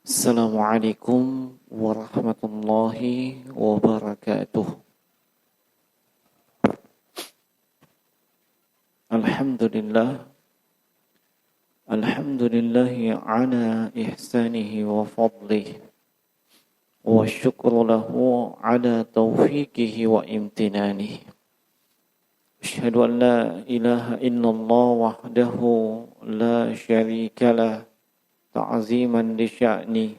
Assalamualaikum warahmatullahi wabarakatuh. Alhamdulillah. Alhamdulillahi ala ihsanihi wa fadlihi. Wa syukru lahu ala taufiqihi wa imtinanihi. Asyhadu an la ilaha illallah wahdahu la syarika lah. تعظيما لشأنه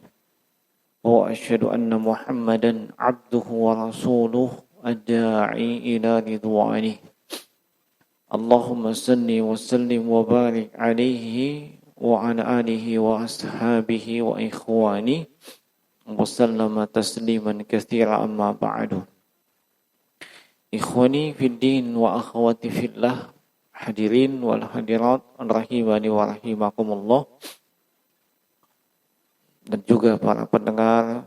وأشهد أن محمدا عبده ورسوله الداعي إلى رضوانه اللهم صل وسلم وبارك عليه وعلى آله وأصحابه وإخوانه وسلم تسليما كثيرا أما بعد إخواني في الدين وأخواتي في الله hadirin wal hadirat rahimani wa rahimakumullah, dan juga para pendengar,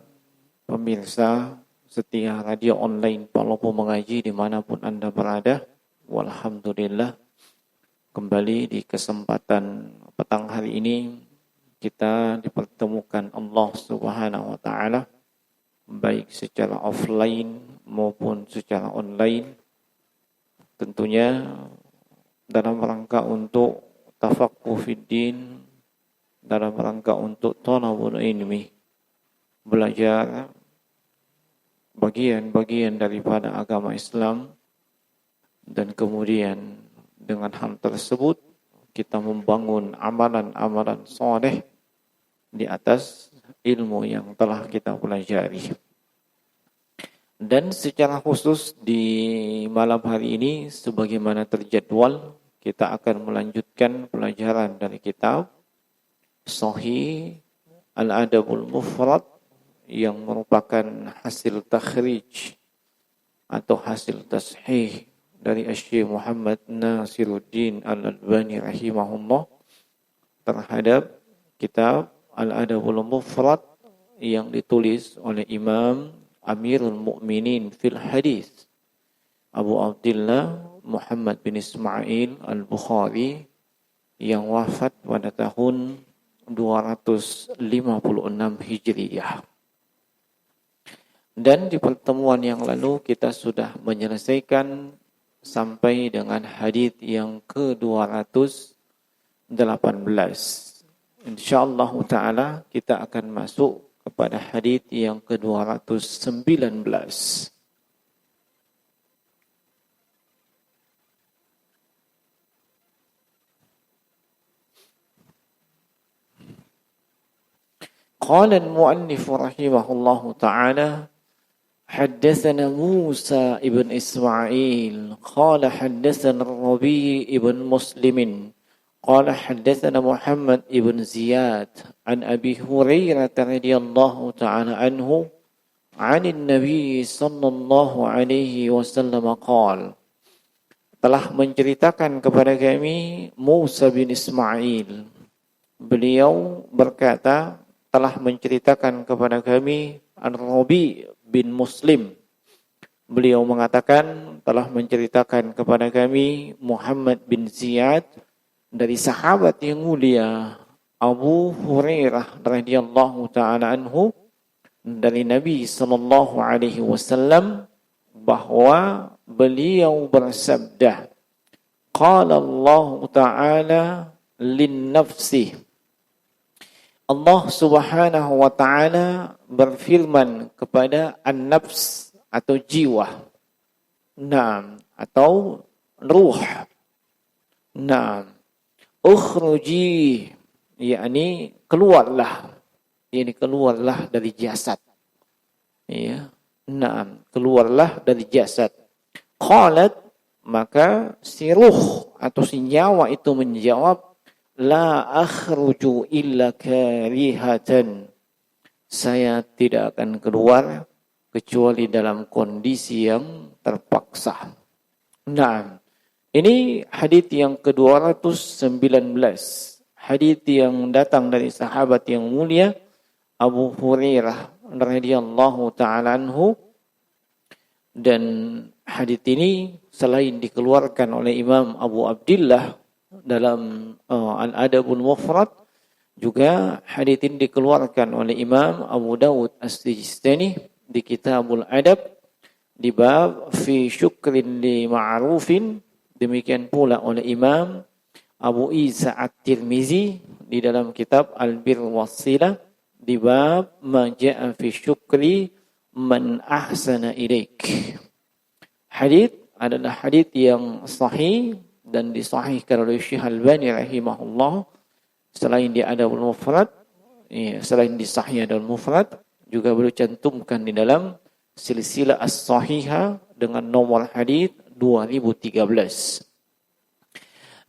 pemirsa setia radio online Palopo Mengaji dimanapun Anda berada. Walhamdulillah, kembali di kesempatan petang hari ini kita dipertemukan Allah Subhanahu wa Ta'ala, baik secara offline maupun secara online, tentunya dalam rangka untuk tafaqquh fid din, dalam rangka untuk thalabul ilmi, belajar bagian-bagian daripada agama Islam, dan kemudian dengan hal tersebut kita membangun amalan-amalan soleh di atas ilmu yang telah kita pelajari. Dan secara khusus di malam hari ini, sebagaimana terjadwal, kita akan melanjutkan pelajaran dari kitab Sahih Al-Adabul Mufrad yang merupakan hasil takhrij atau hasil tashih dari Syekh Muhammad Nasiruddin Al-Albani rahimahullah terhadap kitab Al-Adabul Mufrad yang ditulis oleh Imam Amirul Mukminin fil Hadis Abu Abdullah Muhammad bin Ismail Al-Bukhari yang wafat pada tahun 256 Hijriyah. Dan di pertemuan yang lalu kita sudah menyelesaikan sampai dengan hadis yang ke-218. Insyaallah taala kita akan masuk kepada hadis yang ke-219. قال المؤلف رحمه الله تعالى حدثنا موسى ابن إسماعيل قال حدثنا الربيع ابن مسلم قال حدثنا محمد ابن زياد عن أبي هريرة رضي الله تعالى عنه عن النبي صلى الله عليه وسلم قال telah menceritakan kepada kami Musa bin Ismail, beliau berkata telah menceritakan kepada kami Ar-Rabi bin Muslim, beliau mengatakan telah menceritakan kepada kami Muhammad bin Ziyad dari sahabat yang mulia Abu Hurairah radhiyallahu taala anhu dari Nabi sallallahu alaihi wasallam bahwa beliau bersabda, qala Allah taala lin nafsi, Allah Subhanahu wa taala berfirman kepada an-nafs atau jiwa. Naam, atau ruh. Naam. Ukhruji, yakni keluarlah. Yakni keluarlah dari jasad. Ya. Naam, keluarlah dari jasad. Qalat, maka si ruh atau si nyawa itu menjawab, la akhruju illa karihatan, saya tidak akan keluar kecuali dalam kondisi yang terpaksa. Nah, ini hadits yang ke-219, hadits yang datang dari sahabat yang mulia Abu Hurairah radhiyallahu ta'ala anhu, dan hadits ini selain dikeluarkan oleh Imam Abu Abdullah dalam Al-Adabul Mufrad, Juga hadits ini dikeluarkan oleh Imam Abu Dawud As-Sijistani di Kitabul Adab di bab fi syukrin li ma'rufin. Demikian pula oleh Imam Abu Isa At-Tirmizi di dalam kitab Al-Bir Wassilah di bab ma ja'a fi syukri man ahsana ilaik. Hadits adalah hadits yang sahih dan disahihkan oleh Syekh Al-Albani rahimahullah. Selain di Adabul Mufrad, selain di Sahih Adabul Mufrad, juga beliau cantumkan di dalam silsilah as-sahihah dengan nomor hadits 2013.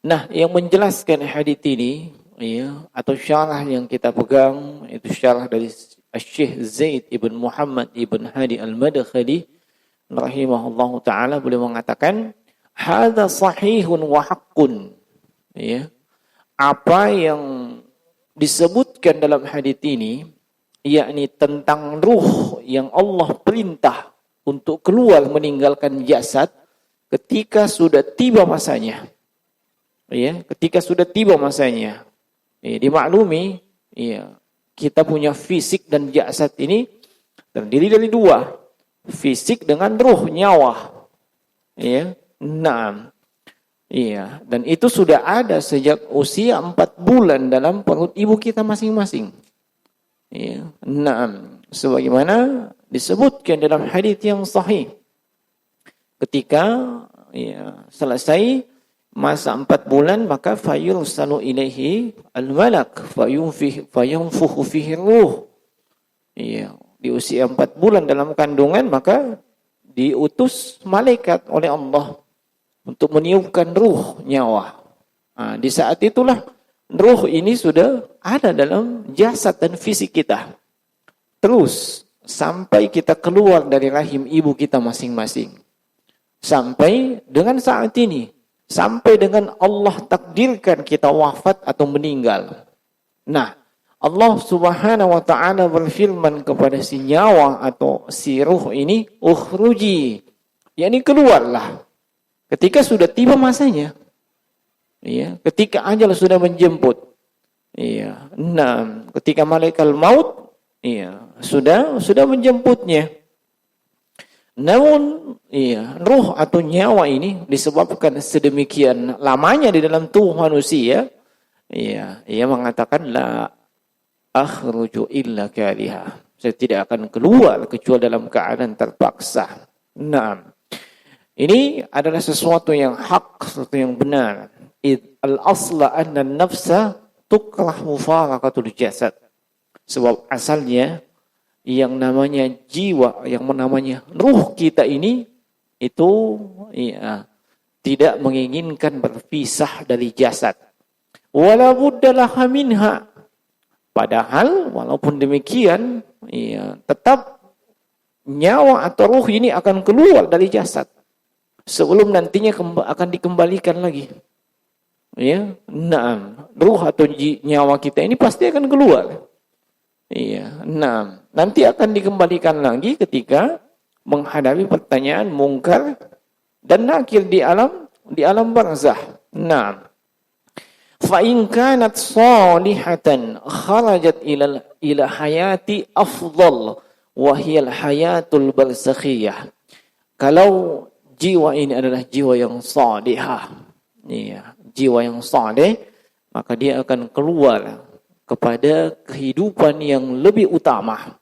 Nah, yang menjelaskan hadits ini, atau syarah yang kita pegang, itu syarah dari Syekh Zaid ibn Muhammad ibn Hadi al-Madkhali rahimahullahu ta'ala, beliau mengatakan, hadza sahihun wa haqqun. Apa yang disebutkan dalam hadits ini, yakni tentang ruh yang Allah perintah untuk keluar meninggalkan jasad ketika sudah tiba masanya. Ketika sudah tiba masanya. Dimaklumi, kita punya fisik dan jasad ini terdiri dari dua, fisik dengan ruh, nyawa. Dan itu sudah ada sejak usia 4 bulan dalam perut ibu kita masing-masing. Sebagaimana disebutkan dalam hadits yang sahih. Ketika selesai masa 4 bulan, maka fayursalu ilaihi al-malak fayunfuhu fihi ruh. Di usia 4 bulan dalam kandungan, maka diutus malaikat oleh Allah untuk meniupkan ruh, nyawa. Di saat itulah ruh ini sudah ada dalam jasad dan fisik kita. Terus sampai kita keluar dari rahim ibu kita masing-masing. Sampai dengan saat ini. Sampai dengan Allah takdirkan kita wafat atau meninggal. Nah, Allah Subhanahu wa ta'ala berfirman kepada si nyawa atau si ruh ini, ukhruji. yakni keluarlah. Ketika sudah tiba masanya. Ketika ajal sudah menjemput. Ketika malaikat maut sudah menjemputnya. Namun ruh atau nyawa ini disebabkan sedemikian lamanya di dalam tubuh manusia, ia mengatakan la akhruju illa kariha. Saya tidak akan keluar kecuali dalam keadaan terpaksa. Ini adalah sesuatu yang hak, sesuatu yang benar. Al-asla anna nafsa tukrah mufaraqatul jasad. Sebab asalnya yang namanya jiwa, yang namanya ruh kita ini itu tidak menginginkan berpisah dari jasad. Wala budda laha minha. Padahal walaupun demikian, tetap nyawa atau ruh ini akan keluar dari jasad sebelum nantinya akan dikembalikan lagi. Ruh atau nyawa kita ini pasti akan keluar. Nanti akan dikembalikan lagi ketika menghadapi pertanyaan mungkar dan nakir di alam barzah. Fa in kanat salihatan kharajat ila hayati afdal wa hiya al-hayatul barzakhiyah. Kalau jiwa ini adalah jiwa yang salihah, jiwa yang saleh, maka dia akan keluar kepada kehidupan yang lebih utama.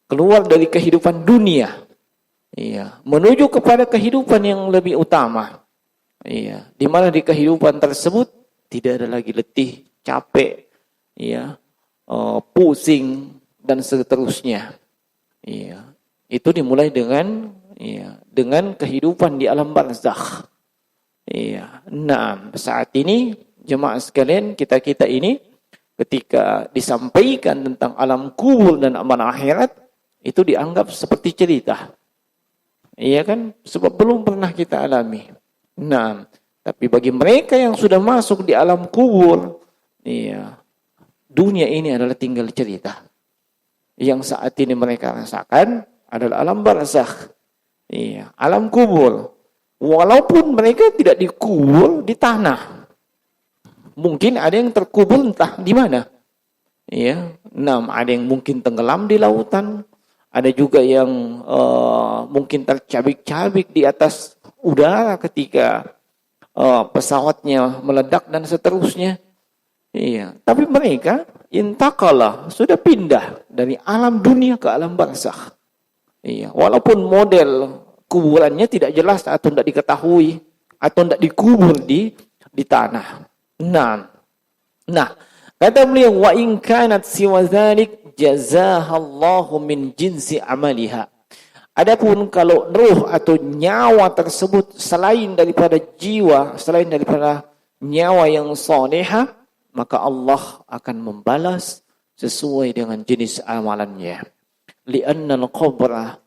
Keluar dari kehidupan dunia. Menuju kepada kehidupan yang lebih utama. Di mana di kehidupan tersebut tidak ada lagi letih, capek, pusing dan seterusnya. Itu dimulai dengan kehidupan di alam barzakh. Saat ini jemaah sekalian, kita ini ketika disampaikan tentang alam kubur dan alam akhirat itu dianggap seperti cerita. Sebab belum pernah kita alami. Tapi bagi mereka yang sudah masuk di alam kubur, dunia ini adalah tinggal cerita. Yang saat ini mereka rasakan adalah alam barzakh. Alam kubur. Walaupun mereka tidak dikubur di tanah. Mungkin ada yang terkubur entah di mana. Ya, ada yang mungkin tenggelam di lautan, ada juga yang mungkin tercabik-cabik di atas udara ketika pesawatnya meledak dan seterusnya. Iya, tapi mereka intaqala, sudah pindah dari alam dunia ke alam barzakh. Iya, walaupun model kuburannya tidak jelas atau tidak diketahui atau tidak dikubur di tanah. Nah, kata beliau, wa in kanat siwa dzalik jazahallahu min jinsi amaliha. Adapun kalau ruh atau nyawa tersebut selain daripada jiwa, selain daripada nyawa yang salihah, maka Allah akan membalas sesuai dengan jenis amalannya. Li'anna al-qabra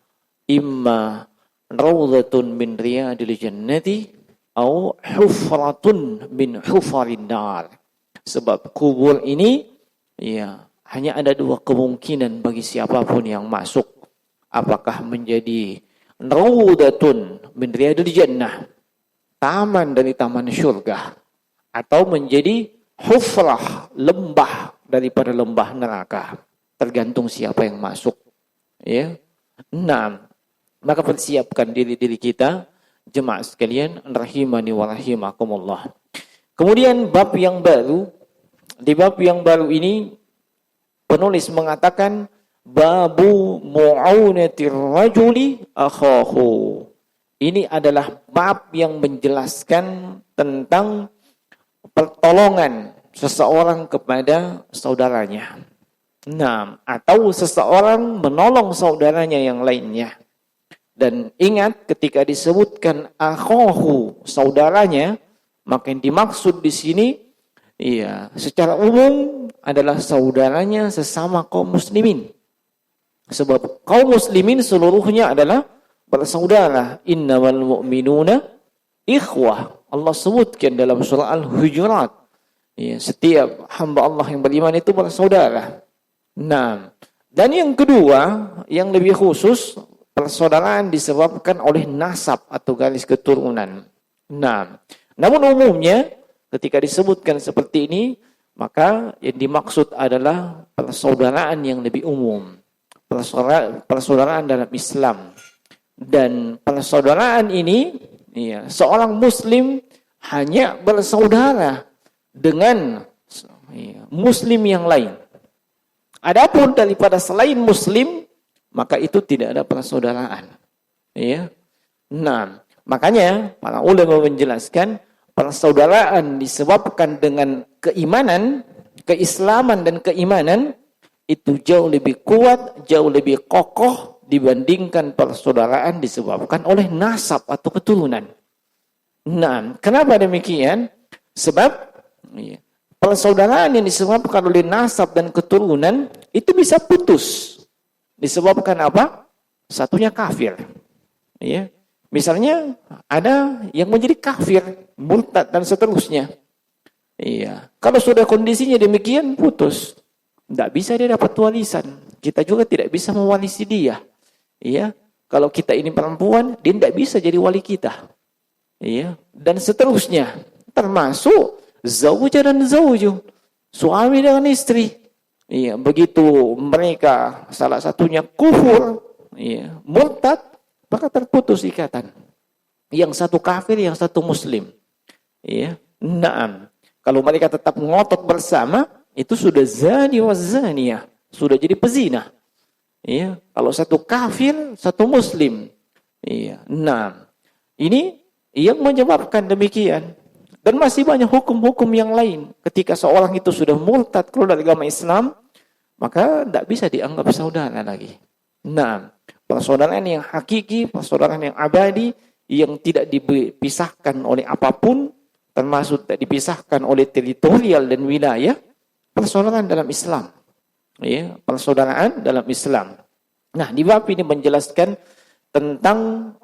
imma rawdatun min riyadil jannati au hufratun min hufarin nar. Sebab kubur ini ya hanya ada dua kemungkinan bagi siapapun yang masuk. Apakah menjadi rawdatun min riyadil jannah, taman dari taman surga, atau menjadi hufrah, lembah daripada lembah neraka. Tergantung siapa yang masuk. Ya. Maka persiapkan diri-diri kita, jemaah sekalian, rahimani wa rahimakumullah. Kemudian bab yang baru, di bab yang baru ini penulis mengatakan babu mu'aunatir rajuli akhahu. Ini adalah bab yang menjelaskan tentang pertolongan seseorang kepada saudaranya. Atau seseorang menolong saudaranya yang lainnya. Dan ingat ketika disebutkan akhahu, saudaranya, maka yang dimaksud di sini secara umum adalah saudaranya sesama kaum muslimin. Sebab kaum muslimin seluruhnya adalah bersaudara. Innamal mu'minuna ikhwah. Allah sebutkan dalam surah Al-Hujurat. Setiap hamba Allah yang beriman itu bersaudara. Dan yang kedua, yang lebih khusus, persaudaraan disebabkan oleh nasab atau garis keturunan. Namun umumnya ketika disebutkan seperti ini, maka yang dimaksud adalah persaudaraan yang lebih umum. Persaudaraan dalam Islam. Dan persaudaraan ini, seorang muslim hanya bersaudara dengan muslim yang lain. Adapun daripada selain muslim, maka itu tidak ada persaudaraan. Makanya para ulama menjelaskan persaudaraan disebabkan dengan keimanan, keislaman dan keimanan itu jauh lebih kuat, jauh lebih kokoh dibandingkan persaudaraan disebabkan oleh nasab atau keturunan. Kenapa demikian? Sebab persaudaraan yang disebabkan oleh nasab dan keturunan itu bisa putus. Disebabkan apa? Satunya kafir. Misalnya ada yang menjadi kafir, murtad dan seterusnya. Kalau sudah kondisinya demikian, putus. Tidak bisa dia dapat warisan. Kita juga tidak bisa mewarisi dia. Kalau kita ini perempuan, dia tidak bisa jadi wali kita. Dan seterusnya. Termasuk zawja dan zawju. Suami dengan istri. Begitu mereka salah satunya kufur, murtad, maka terputus ikatan. Yang satu kafir, yang satu muslim. Kalau mereka tetap ngotot bersama, itu sudah zani wa zaniyah, sudah jadi pezina. Kalau satu kafir, satu muslim. Ini yang menyebabkan demikian. Dan masih banyak hukum-hukum yang lain. Ketika seorang itu sudah murtad keluar dari agama Islam, maka tidak bisa dianggap saudara lagi. Persaudaraan yang hakiki, persaudaraan yang abadi, yang tidak dipisahkan oleh apapun, termasuk tidak dipisahkan oleh teritorial dan wilayah, persaudaraan dalam Islam. Persaudaraan dalam Islam. Di bab ini menjelaskan tentang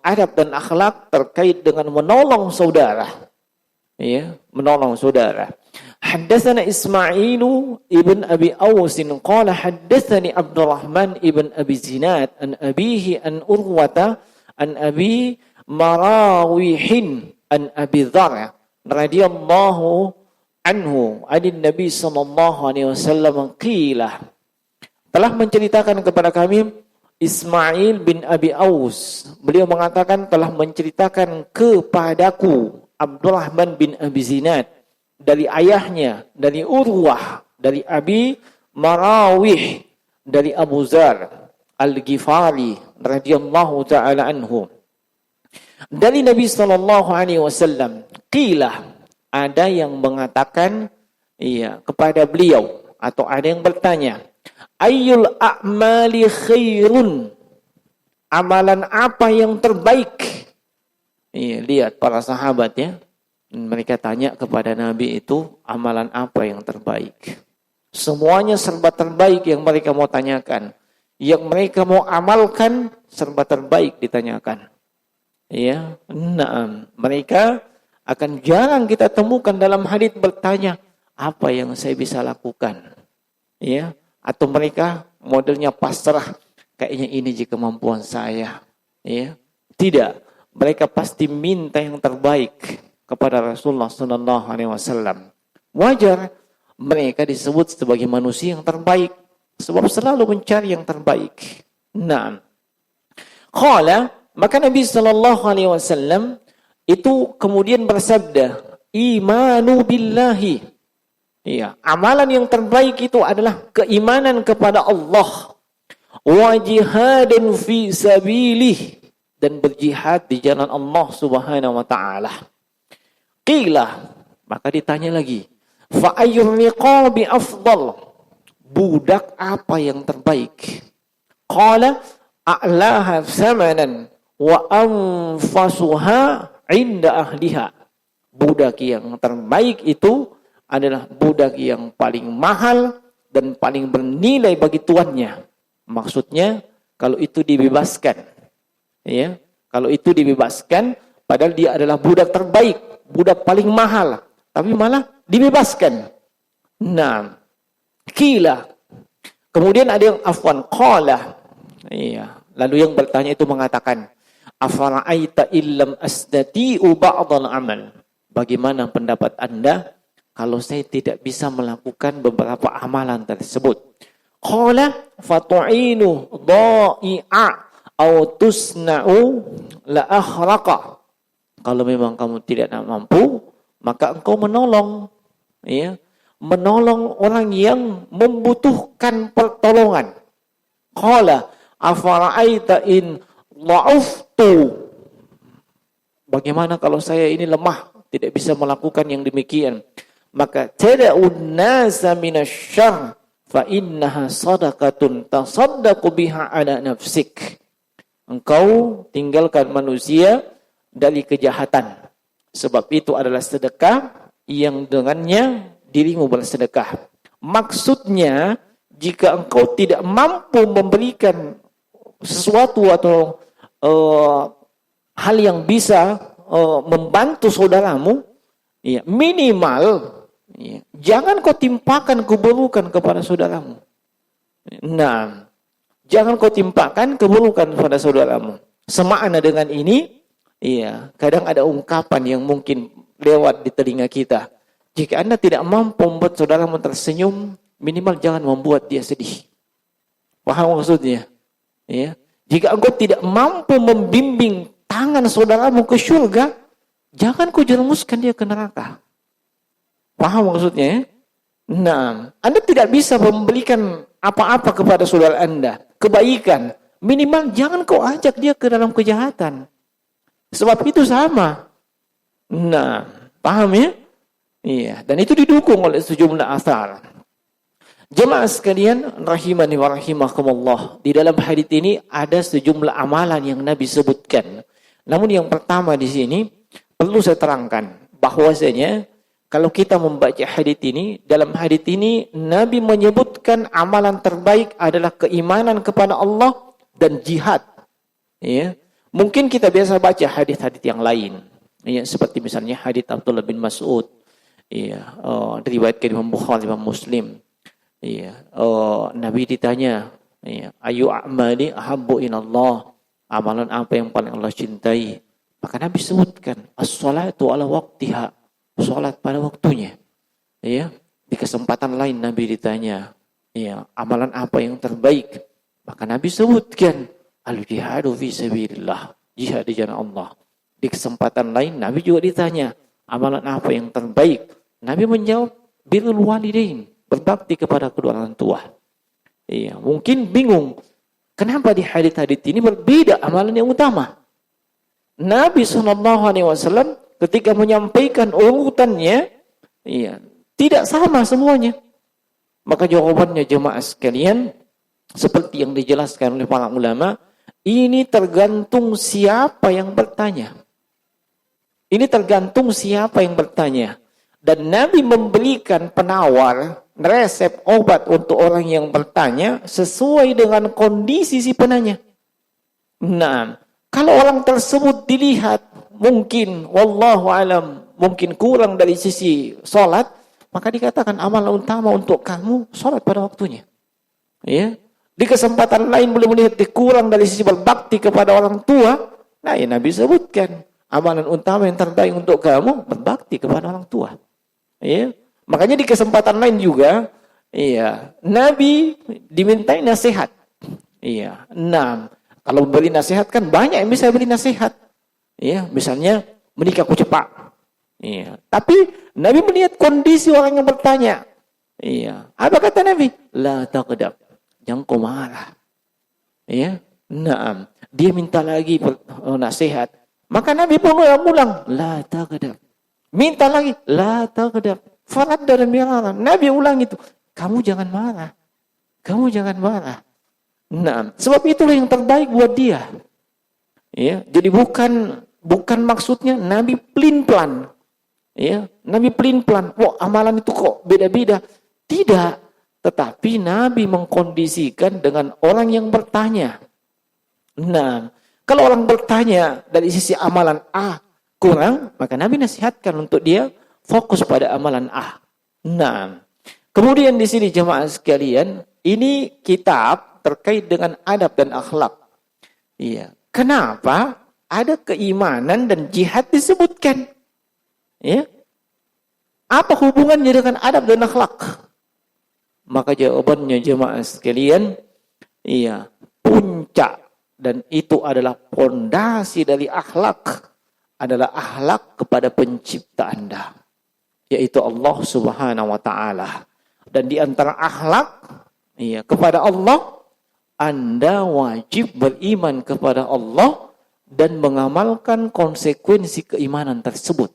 adab dan akhlak terkait dengan menolong saudara. Menolong saudara. Haddatsana Ismailu ibn Abi Aws qala haddatsani Abdurrahman ibn Abi Zinad an abihi an Urwata an Abi Marawihin an Abi Dzar radhiyallahu anhu adin Nabi sallallahu alaihi wasallam qila, telah menceritakan kepada kami Ismail bin Abi Aus, beliau mengatakan telah menceritakan kepadaku Abdurrahman bin Abi Zinad dari ayahnya, dari Urwah, dari Abi Marawih, dari Abu Zar Al-Ghifari radhiyallahu taala anhu, dari Nabi sallallahu alaihi wasallam, qila, ada yang mengatakan kepada beliau, atau ada yang bertanya, ayyul a'mali khairun, amalan apa yang terbaik? Lihat para sahabat ya, mereka tanya kepada Nabi itu, amalan apa yang terbaik? Semuanya serba terbaik yang mereka mau tanyakan, yang mereka mau amalkan serba terbaik ditanyakan. Mereka akan jarang kita temukan dalam hadits bertanya, apa yang saya bisa lakukan? Atau mereka modelnya pasrah, kayaknya ini jika kemampuan saya. Tidak, mereka pasti minta yang terbaik kepada Rasulullah sallallahu alaihi wasallam. Wajar mereka disebut sebagai manusia yang terbaik, sebab selalu mencari yang terbaik. Qala, maka Nabi sallallahu alaihi wasallam itu kemudian bersabda, imanu billahi. Amalan yang terbaik itu adalah keimanan kepada Allah. Wa jihadin fi sabilih, dan berjihad di jalan Allah Subhanahu wa taala. Qila, maka ditanya lagi, fa ayyur riqabi afdal, budak apa yang terbaik? Qala a'laha thamanan wa anfasuha inda ahliha. Budak yang terbaik itu adalah budak yang paling mahal dan paling bernilai bagi tuannya. Maksudnya kalau itu dibebaskan. Kalau itu dibebaskan, padahal dia adalah budak terbaik, budak paling mahal, tapi malah dibebaskan. Qila. Kemudian ada yang qala. Lalu yang bertanya itu mengatakan, afara'aita illam astati'u ba'dal amal. Bagaimana pendapat Anda kalau saya tidak bisa melakukan beberapa amalan tersebut? Qala fatu'inu dha'i'a aw tusna'u la akhraqa. Kalau memang kamu tidak mampu, maka engkau menolong, menolong orang yang membutuhkan pertolongan. Qala afara'aita in dha'uftu. Bagaimana kalau saya ini lemah, tidak bisa melakukan yang demikian? Maka tada'un nasa minasyarr fa innaha sadaqatun tasaddaqu biha ala nafsik. Engkau tinggalkan manusia dari kejahatan, sebab itu adalah sedekah yang dengannya dirimu bersedekah. Maksudnya, jika engkau tidak mampu memberikan sesuatu atau hal yang bisa membantu saudaramu, minimal jangan kau timpakan keburukan kepada saudaramu. Jangan kau timpakan keburukan kepada saudaramu. Semakna dengan ini, kadang ada ungkapan yang mungkin lewat di telinga kita. Jika Anda tidak mampu membuat saudaramu tersenyum, minimal jangan membuat dia sedih. Paham maksudnya? Jika engkau tidak mampu membimbing tangan saudaramu ke surga, jangan kau jerumuskan dia ke neraka. Paham maksudnya? Anda tidak bisa memberikan apa-apa kepada saudara Anda, kebaikan. Minimal jangan kau ajak dia ke dalam kejahatan. Sebab itu sama. Paham ya? Dan itu didukung oleh sejumlah asar. Jemaah sekalian, rahimani wa rahimakumullah. Di dalam hadis ini ada sejumlah amalan yang Nabi sebutkan. Namun yang pertama di sini perlu saya terangkan bahwasanya kalau kita membaca hadis ini, dalam hadis ini Nabi menyebutkan amalan terbaik adalah keimanan kepada Allah dan jihad. Mungkin kita biasa baca hadis-hadis yang lain, seperti misalnya hadis Abdullah bin Mas'ud, diriwayatkan Imam Bukhari, Imam Muslim. Nabi ditanya, ayu a'mali ahabbu ilallah, amalan apa yang paling Allah cintai? Maka Nabi sebutkan as-salatu ala waqtiha, salat pada waktunya. Ya, di kesempatan lain Nabi ditanya, ya, amalan apa yang terbaik? Maka Nabi sebutkan al-jihadu fi sabilillah, jihad di jalan Allah. Di kesempatan lain Nabi juga ditanya, amalan apa yang terbaik? Nabi menjawab, birrul walidain, berbakti kepada kedua orang tua. Iya, mungkin bingung, kenapa di hadits-hadits ini berbeda amalan yang utama? Nabi SAW ketika menyampaikan urutannya, iya, tidak sama semuanya. Maka jawabannya jemaah sekalian, seperti yang dijelaskan oleh para ulama, ini tergantung siapa yang bertanya. Ini tergantung siapa yang bertanya. Dan Nabi memberikan penawar, resep obat untuk orang yang bertanya sesuai dengan kondisi si penanya. Nah, kalau orang tersebut dilihat mungkin, wallahu alam, mungkin kurang dari sisi sholat, maka dikatakan amalan utama untuk kamu sholat pada waktunya. Ya. Di kesempatan lain boleh melihat kurang dari sisi berbakti kepada orang tua. Nah, ya Nabi sebutkan amalan utama yang terbaik untuk kamu berbakti kepada orang tua. Ya. Makanya di kesempatan lain juga, iya, Nabi dimintai nasihat. Iya. Nah, kalau beri nasihat kan banyak yang bisa beri nasihat. Iya, misalnya menikah cepat. Iya. Tapi Nabi melihat kondisi orang yang bertanya. Iya. Apa kata Nabi? La taqdab. Jangan kau marah. Ya. Naam. Dia minta lagi nasihat. Maka Nabi pun ulang, la taqdab. Minta lagi, la taqdab. Farad dan mirara. Nabi ulang itu. Kamu jangan marah. Kamu jangan marah. Nah, sebab itulah yang terbaik buat dia. Ya, jadi bukan maksudnya Nabi pelin-pelan. Ya, Nabi pelin-pelan. Wah, amalan itu kok beda-beda. Tidak. Tetapi Nabi mengkondisikan dengan orang yang bertanya. Nah, kalau orang bertanya dari sisi amalan A kurang, maka Nabi nasihatkan untuk dia fokus pada amalan A. Nah, kemudian di sini jemaah sekalian, ini kitab terkait dengan adab dan akhlak. Iya. Kenapa ada keimanan dan jihad disebutkan? Ya. Apa hubungannya dengan adab dan akhlak? Maka jawabannya jemaah sekalian, iya, puncak dan itu adalah pondasi dari akhlak adalah akhlak kepada pencipta Anda, yaitu Allah Subhanahu wa taala. Dan di antara akhlak, iya, kepada Allah, Anda wajib beriman kepada Allah dan mengamalkan konsekuensi keimanan tersebut.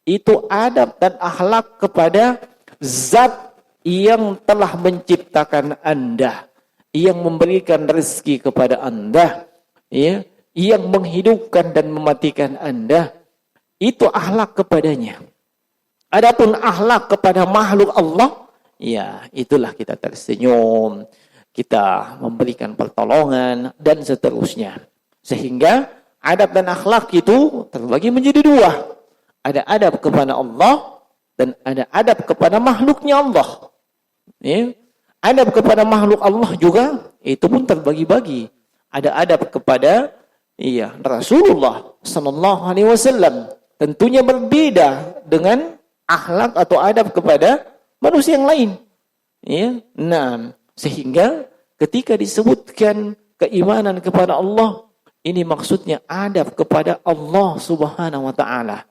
Itu adab dan akhlak kepada zat yang telah menciptakan Anda, yang memberikan rezeki kepada Anda, ya, yang menghidupkan dan mematikan Anda. Itu akhlak kepadanya. Adapun akhlak kepada makhluk Allah, ya, itulah kita tersenyum, kita memberikan pertolongan dan seterusnya. Sehingga adab dan akhlak itu terbagi menjadi dua. Ada adab kepada Allah dan ada adab kepada makhluknya Allah. Ya. Adab kepada makhluk Allah juga itu pun terbagi-bagi. Ada adab kepada Rasulullah sallallahu alaihi wasallam. Tentunya berbeda dengan akhlak atau adab kepada manusia yang lain. Ya. Nah, sehingga ketika disebutkan keimanan kepada Allah, ini maksudnya adab kepada Allah Subhanahu wa taala.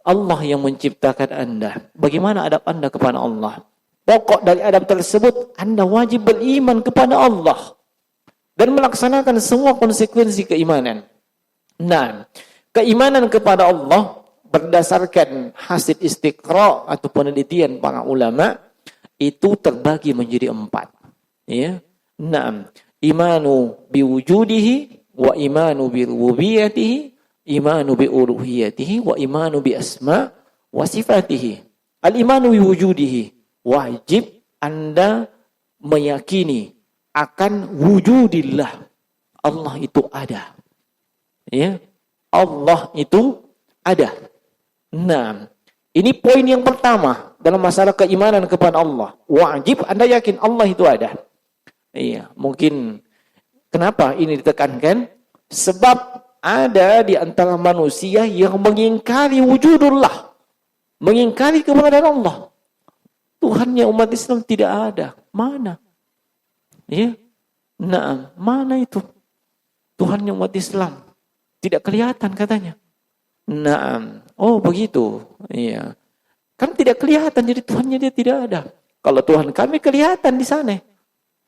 Allah yang menciptakan Anda. Bagaimana adab Anda kepada Allah? Pokok dari adab tersebut, Anda wajib beriman kepada Allah dan melaksanakan semua konsekuensi keimanan. Nah, keimanan kepada Allah berdasarkan hasil istiqra atau penelitian para ulama itu terbagi menjadi 4. Ya. Nah, imanu biwujudihi wa imanu birububiyatihi, imanu biuluhiyatihi wa imanu bi asma wa sifatihi. Al-imanu biwujudihi, wajib Anda meyakini akan wujudillah. Allah itu ada. Ya. Allah itu ada. Nah, ini poin yang pertama dalam masalah keimanan kepada Allah. Wajib Anda yakin Allah itu ada. Iya, mungkin kenapa ini ditekankan? Sebab ada di antara manusia yang mengingkari wujudullah. Mengingkari keberadaan Allah. Tuhannya umat Islam tidak ada. Mana? Ya. Nah, mana itu? Tuhannya umat Islam. Tidak kelihatan katanya. Nah, oh begitu. Iya. Kan tidak kelihatan, jadi Tuhannya dia tidak ada. Kalau Tuhan kami kelihatan di sana.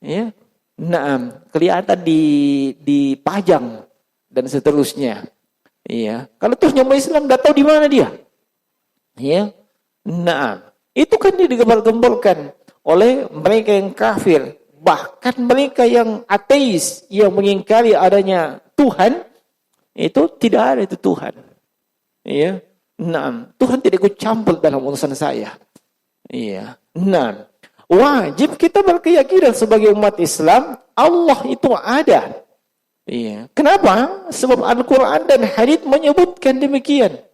Ya. Nah, kelihatan di pajang dan seterusnya. Iya. Kalau Tuhannya umat Islam enggak tahu di mana dia. Ya. Nah, itu kan digembar-gemborkan oleh mereka yang kafir. Bahkan mereka yang ateis, yang mengingkari adanya Tuhan, itu tidak ada itu Tuhan. Iya. Nah, Tuhan tidak ikut campur dalam urusan saya. Iya. Nah, wajib kita berkeyakinan sebagai umat Islam, Allah itu ada. Iya. Kenapa? Sebab Al-Quran dan hadits menyebutkan demikian.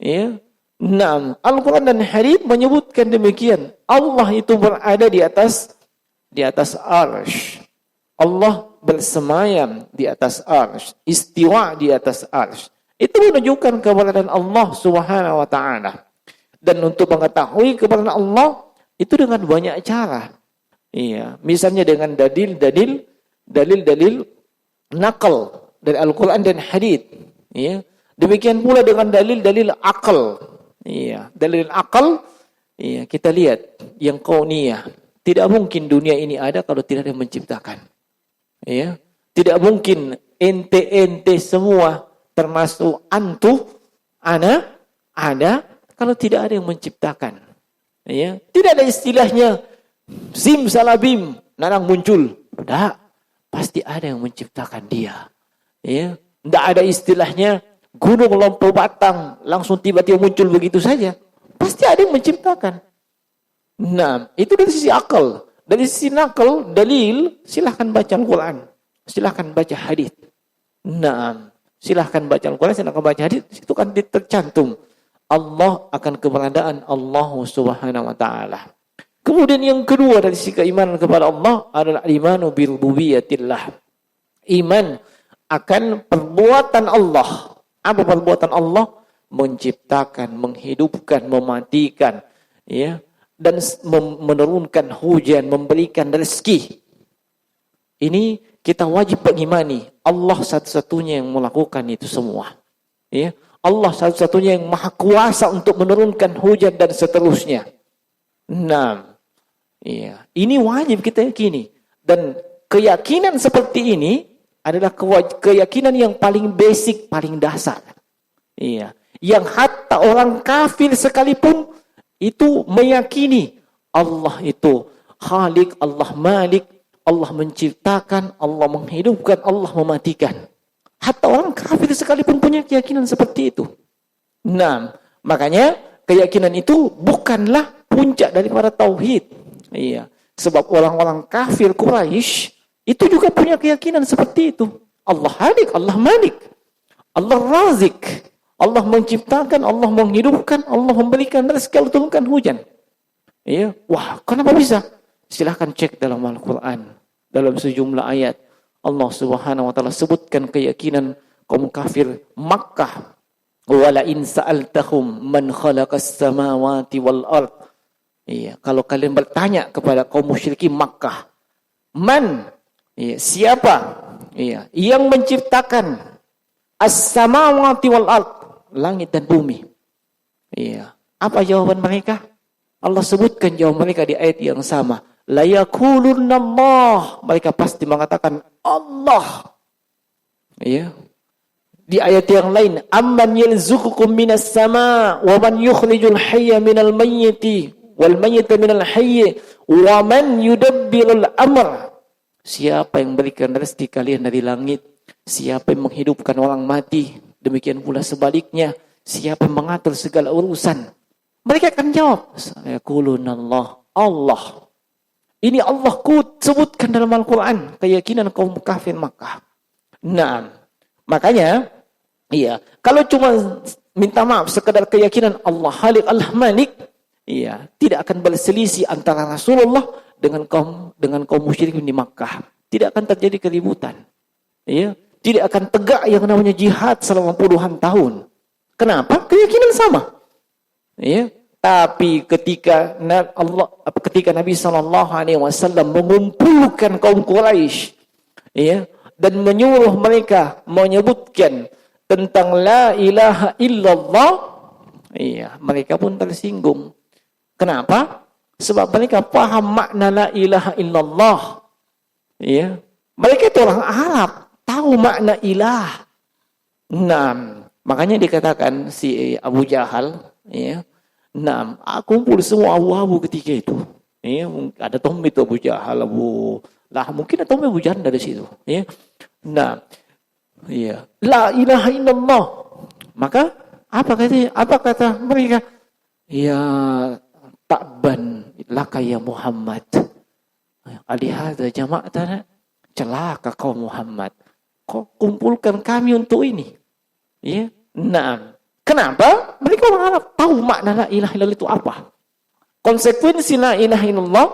Iya. Nah, Al-Quran dan hadits menyebutkan demikian. Allah itu berada di atas arsy. Allah bersemayam di atas arsy, istiwa di atas arsy. Itu menunjukkan keberadaan Allah Subhanahu wa taala. Dan untuk mengetahui keberadaan Allah itu dengan banyak cara. Iya, misalnya dengan dalil-dalil nakal dari Al-Qur'an dan hadits. Iya. Demikian pula dengan dalil-dalil akal. Iya, dalil akal, iya, kita lihat yang kauniyah. Tidak mungkin dunia ini ada kalau tidak ada yang menciptakan. Ya. Tidak mungkin ente semua termasuk antu, ana, ada kalau tidak ada yang menciptakan. Ya. Tidak ada istilahnya simsalabim, nanang muncul. Tidak. Pasti ada yang menciptakan dia. Ya. Tidak ada istilahnya gunung lompau batang langsung tiba-tiba muncul begitu saja. Pasti ada yang menciptakan. Nah, itu dari sisi akal. Dari sisi nakal, dalil, silahkan baca Al-Quran. Silahkan baca hadis. Nah, silahkan baca Al-Quran, silahkan baca hadis. Itu kan tercantum. Allah akan keberadaan Allah Subhanahu wa taala. Kemudian yang kedua dari sisi keimanan kepada Allah adalah imanu bil rububiyatillah. Iman akan perbuatan Allah. Apa perbuatan Allah? Menciptakan, menghidupkan, mematikan, ya. Dan menurunkan hujan, memberikan rezeki. Ini kita wajib mengimani. Allah satu-satunya yang melakukan itu semua. Ya, Allah satu-satunya yang maha kuasa untuk menurunkan hujan dan seterusnya. Nah, ya, ini wajib kita yakini. Dan keyakinan seperti ini adalah keyakinan yang paling basic, paling dasar. Iya, yang hatta orang kafir sekalipun itu meyakini Allah itu Khalik, Allah Malik, Allah menciptakan, Allah menghidupkan, Allah mematikan. Hatta orang kafir sekalipun punya keyakinan seperti itu. Nah, makanya keyakinan itu bukanlah puncak daripada tauhid. Iya, sebab orang-orang kafir Quraisy itu juga punya keyakinan seperti itu. Allah Khalik, Allah Malik, Allah Razik. Allah menciptakan, Allah menghidupkan, Allah memberikan rezeki, Allah turunkan hujan. Ya, wah, kenapa bisa? Silahkan cek dalam Al-Quran, dalam sejumlah ayat. Allah Subhanahu wa taala sebutkan keyakinan kaum kafir Makkah. Wala in sa'altahum man khalaqas samawati wal ard. Iya, kalau kalian bertanya kepada kaum musyrikin Makkah, man? Iya, siapa? Iya, yang menciptakan as-samawati wal ard, langit dan bumi. Iya. Apa jawaban mereka? Allah sebutkan jawaban mereka di ayat yang sama. La yaqulunna Allah. Mereka pasti mengatakan Allah. Iya. Di ayat yang lain, amman yalzuqukum minas sama wa man yukhrijul hayya minal mayyiti wal mayyita minal hayyi wa man yudabbirul amr. Siapa yang berikan rezeki kalian dari langit? Siapa yang menghidupkan orang mati? Demikian pula sebaliknya, siapa yang mengatur segala urusan? Mereka akan jawab, yaqulunallah, Allah. Ini Allah sebutkan dalam Al-Quran, keyakinan kaum kafir Makkah. Nah, makanya, iya, kalau cuma minta maaf sekedar keyakinan Allah Khalik, Allah Malik, iya, tidak akan berselisih antara Rasulullah dengan kaum musyrikin di Makkah. Tidak akan terjadi keributan. Iya. Tidak akan tegak yang namanya jihad selama puluhan tahun. Kenapa? Keyakinan sama. Ya. Tapi ketika Nabi SAW mengumpulkan kaum Quraisy, ya, dan menyuruh mereka menyebutkan tentang la ilaha illallah, iya, mereka pun tersinggung. Kenapa? Sebab mereka paham makna la ilaha illallah. Ya. Mereka itu orang Arab, tahu makna ilah. Nah, makanya dikatakan si Abu Jahal, ya. Nah, kumpul semua abu-abu ketika itu. Ya, ada Tom itu Abu Jahal, mungkin ada Tom Abu Jahal dari situ. Ya. Nah, iya, la ilaha illallah. Maka apa kata mereka? Ya, ta'ban laka ya Muhammad. Alihada jama'atana, celaka kau Muhammad. Kau kumpulkan kami untuk ini. Ya. Nah, kenapa? Mereka orang Arab tahu makna la ilaha illallah itu apa. Konsekuensi la ilaha illallah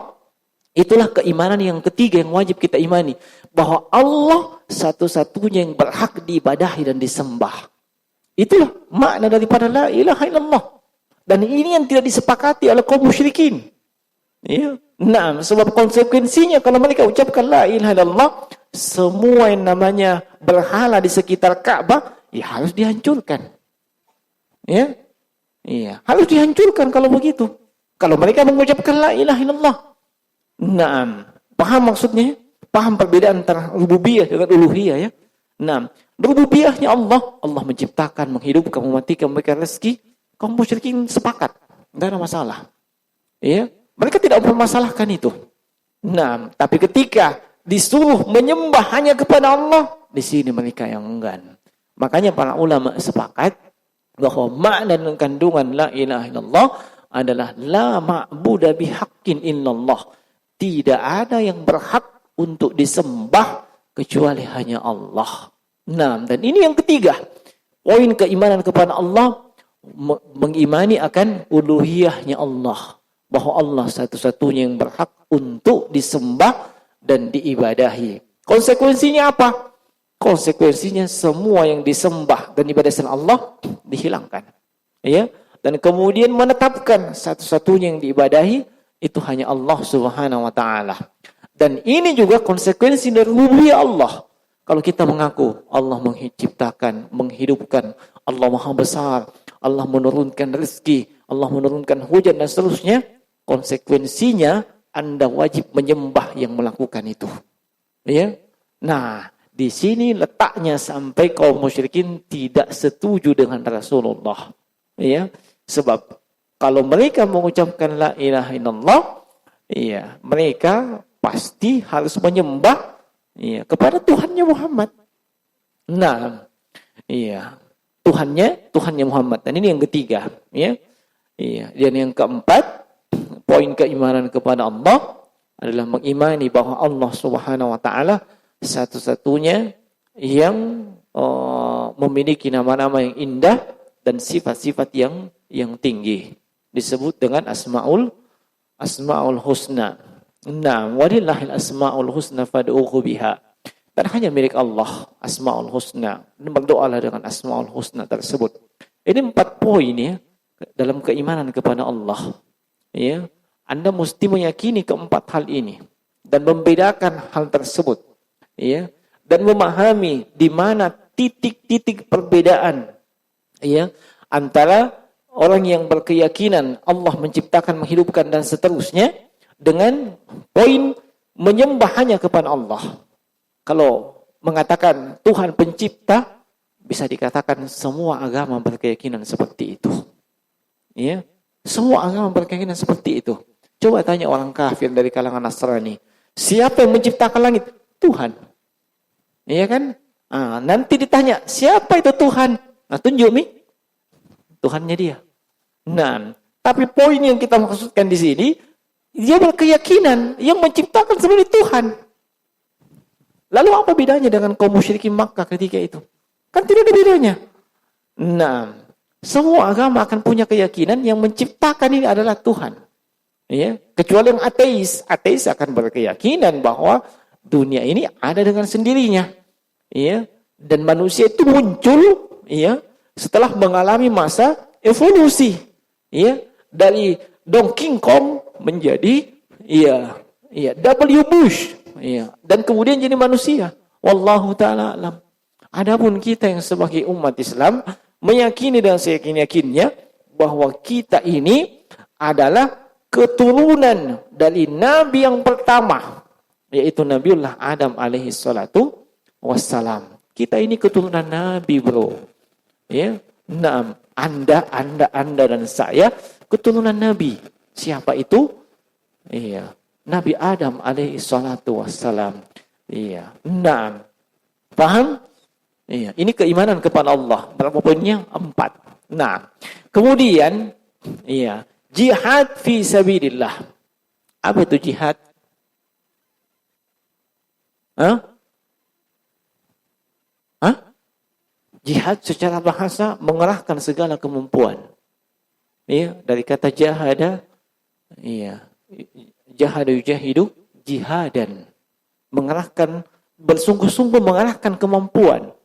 itulah keimanan yang ketiga yang wajib kita imani, bahwa Allah satu-satunya yang berhak diibadahi dan disembah. Itulah makna daripada la ilaha illallah. Dan ini yang tidak disepakati oleh kaum musyrikin. Ya. Nah, sebab konsekuensinya kalau mereka ucapkan la ilaha illallah, semua yang namanya berhala di sekitar Ka'bah ya harus dihancurkan. Ya. Iya, harus dihancurkan kalau begitu. Kalau mereka mengucapkan la ilaha illallah. Nah, paham maksudnya? Paham perbedaan antara rububiyah dengan uluhiyah, ya? Nah, rububiyahnya Allah menciptakan, menghidupkan, mematikan, memberikan rezeki. Kaum musyrikin sepakat, tidak ada masalah. Ya, mereka tidak mempermasalahkan itu. Nah, tapi ketika disuruh menyembah hanya kepada Allah, di sini mereka yang enggan. Makanya para ulama sepakat bahwa makna dan kandungan la ilaha illallah adalah la ma'budu bihaqqin illallah. Tidak ada yang berhak untuk disembah kecuali hanya Allah. Nah, dan ini yang ketiga. Poin keimanan kepada Allah, mengimani akan uluhiyahnya Allah. Bahwa Allah satu-satunya yang berhak untuk disembah dan diibadahi. Konsekuensinya apa? Konsekuensinya semua yang disembah dan ibadah selain Allah dihilangkan. Ya, dan kemudian menetapkan satu-satunya yang diibadahi itu hanya Allah Subhanahu wa taala. Dan ini juga konsekuensi dari rububiyah Allah. Kalau kita mengaku Allah menciptakan, menghidupkan, Allah Maha Besar, Allah menurunkan rezeki, Allah menurunkan hujan dan seterusnya, konsekuensinya Anda wajib menyembah yang melakukan itu. Ya. Nah, di sini letaknya sampai kaum musyrikin tidak setuju dengan Rasulullah. Ya. Sebab kalau mereka mengucapkan la ilaha illallah, ya, mereka pasti harus menyembah, ya, kepada Tuhannya Muhammad. Nah, iya, Tuhannya Muhammad. Dan ini yang ketiga, ya. Iya, dan yang keempat, poin keimanan kepada Allah adalah mengimani bahwa Allah Subhanahu wa taala satu-satunya yang memiliki nama-nama yang indah dan sifat-sifat yang tinggi. Disebut dengan asmaul husna. Nah, walillahil asmaul husna fad'uhu biha. Dan hanya milik Allah asmaul husna. Berdoalah dengan asmaul husna tersebut. Ini 4 poin, ya, dalam keimanan kepada Allah. Ya, Anda mesti meyakini keempat hal ini dan membedakan hal tersebut. Ya, dan memahami di mana titik-titik perbedaan, ya, antara orang yang berkeyakinan Allah menciptakan, menghidupkan dan seterusnya dengan poin menyembah hanya kepada Allah. Kalau mengatakan Tuhan pencipta, bisa dikatakan semua agama berkeyakinan seperti itu. Ya, semua agama berkeyakinan seperti itu. Coba tanya orang kafir dari kalangan Nasrani, siapa yang menciptakan langit? Tuhan. Iya kan? Nanti ditanya, siapa itu Tuhan? Nah, tunjuk mi. Tuhannya dia. Nah, tapi poin yang kita maksudkan di sini, dia berkeyakinan yang menciptakan sebenarnya Tuhan. Lalu apa bedanya dengan kaum musyrikin Makkah ketika itu? Kan tidak ada bedanya. Nah, semua agama akan punya keyakinan yang menciptakan ini adalah Tuhan. Ya, kecuali yang ateis. Ateis akan berkeyakinan bahwa dunia ini ada dengan sendirinya. Ya, dan manusia itu muncul, ya, setelah mengalami masa evolusi. Ya, dari Dong King Kong menjadi W Bush, dan kemudian jadi manusia. Wallahu taala alam. Adapun kita yang sebagai umat Islam meyakini dan seyakin-yakinnya bahwa kita ini adalah keturunan dari nabi yang pertama, yaitu Nabiullah Adam alaihi salatu wassalam. Kita ini keturunan nabi, bro. Ya. Nah, Anda dan saya keturunan nabi. Siapa itu? Iya, Nabi Adam alaihi salatu wassalam. Iya. Nah, paham? Iya, ini keimanan kepada Allah. Berapa poinnya? 4. Nah, kemudian jihad fi sabilillah. Apa itu jihad? Jihad secara bahasa mengerahkan segala kemampuan. Dari kata jahada, jahada yujahidu jihadan. Mengerahkan, bersungguh-sungguh mengerahkan kemampuan.